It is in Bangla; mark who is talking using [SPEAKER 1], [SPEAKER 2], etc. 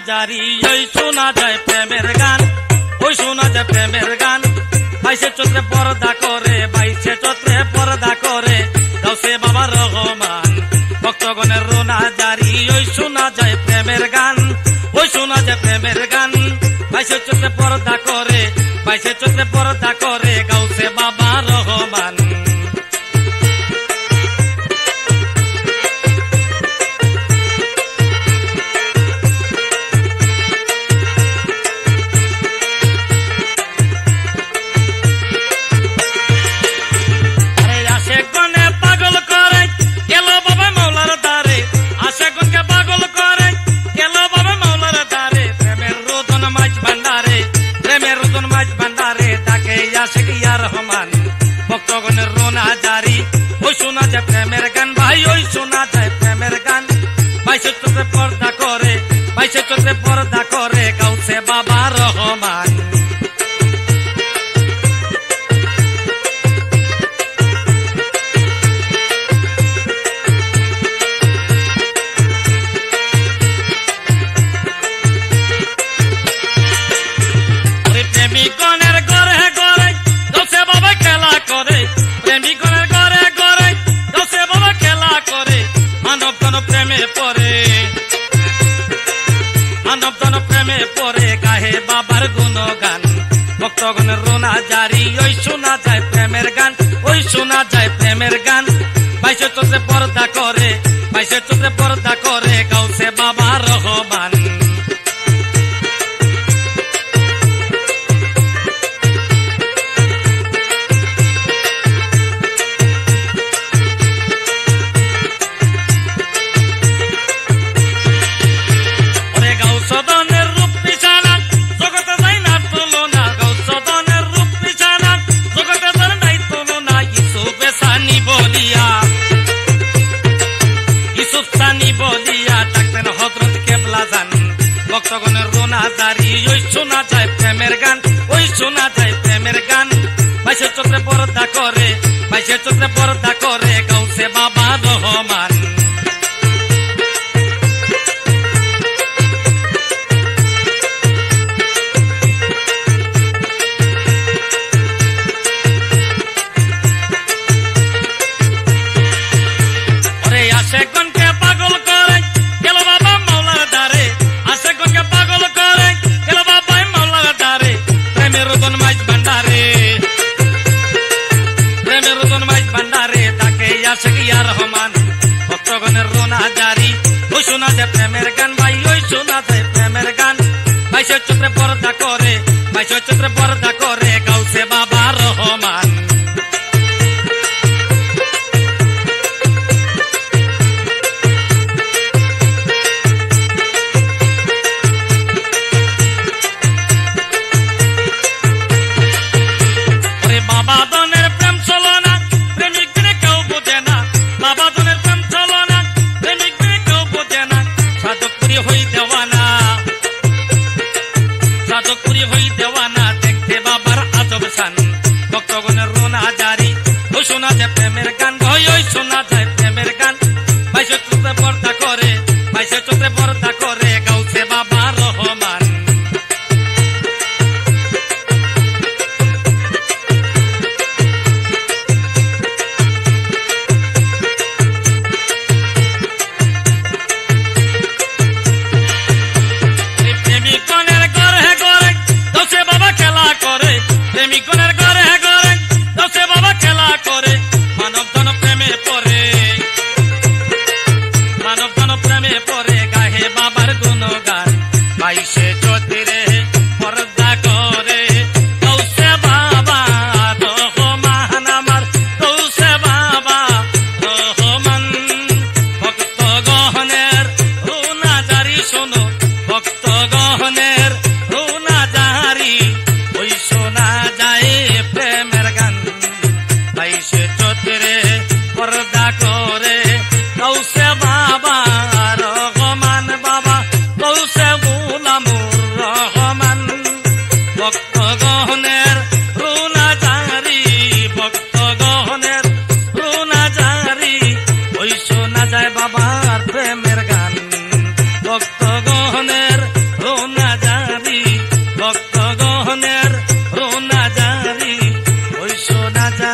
[SPEAKER 1] জারি ওই শোনা যায় প্রেমের গান, ওই শোনা যায় প্রেমের গান। 22 চৈত্রে পর্দা করে, 22 চৈত্রে পর্দা করে গাউসে বাবা রহমান। ভক্তগণের রোনা জারি ওই শোনা যায় প্রেমের গান, ওই শোনা যায় প্রেমের গান। 22 চৈত্রে পর্দা করে, 22 চৈত্রে পর্দা করে গাউসে বাবা রহমান। ভক্তগণের রোনা জারি ওই শোনা যায় প্রেমের গান, ভাই ওই শোনা যায় প্রেমের গান। 22 চৈত্রে পর্দা করে, 22 চৈত্রে পর্দা করে গাউসে বাবা রহমান। প্রেমিকগণের ঘরে ঘরে গাউসে বাবা খেলা করে, প্রেমিকগণের ঘরে ঘরে গাউসে বাবা খেলা করে। মানবগণ প্রেমে পড়ে, মানবগণ প্রেমে পড়ে গাহে বাবার গুণগান। ভক্তগণের রোনা জারি ওই শোনা যায় প্রেমের গান, ওই শোনা যায় প্রেমের গান। 22 চৈত্রে পর্দা করে, 22 চৈত্রে পর্দা করে গাউসে বাবা রহমান। ভক্তগণের রোনা জারি ওই শোনা যায় প্রেমের গান, ওই শোনা যায় প্রেমের গান। 22 চৈত্রে পর্দা করে, 22 চৈত্রে পর্দা করে গাউসে বাবা রহমান। ওরে আশেকগণকে পাগল করে গেল বাবা মাওলার দ্বারে, আশেকগণকে পাগল করে গেল বাবা মাওলার দ্বারে। প্রেমের রতন মাইজ ভান্ডারে, প্রেমের রতন মাইজ ভান্ডারে তাকে আশেক ইয়া রহমান। ভক্তগণের রোনা জারি ওই শোনা যায় প্রেমের গান, ভাই ওই শোনা যায় প্রেমের গান। 22 চৈত্রে পর্দা করে, 22 চৈত্রে পর্দা করে গাউসে বাবা রহমান। বাবা দনের প্রেম চলো না, প্রেমিক বিনে কেউ বোঝে না। বাবা দনের প্রেম চলো না, প্রেমিক বিনে কেউ বোঝে না। সাধকপুরি হই দেওয়ানা, সাধকপুরি হই দেওয়ানা দেখতে বাবার আজব শান। ভক্তগণের রোনা জারি ওই শোনা যায় প্রেমের গান, ভাই ওই শোনা যায় প্রেমের গান। 22 চৈত্রে পর্দা করে, 22 চৈত্রে পর্দা করে গাউসে বাবা রহমান। প্রেমিকগণের ঘরে ঘরে গাউসে বাবা খেলা করে, প্রেমিকগণের ঘরে ঘরে গাউসে বাবা খেলা করে। মানবগণ প্রেমে পড়ে, মানবগণ প্রেমে পড়ে গাহে বাবার গুণগান। 22 চৈত্রে পর্দা করে গাউসে বাবা রহমান আমার, গাউসে বাবা রহমান। ভক্তগণের রোনা জারি শোনো, ভক্তগণের রোনা জারি ওই শোনা যায় প্রেমের গান। 22 চৈত্রে পর্দা করে গাউসে বাবা রহমান, বাবা গাউসে গোলামুর রহমান। ভক্তগণের রোনা জারি, ভক্তগণের রোনা জারি ওই শোনা যায় বাবার প্রেমের গান। ভক্তগণের রাজা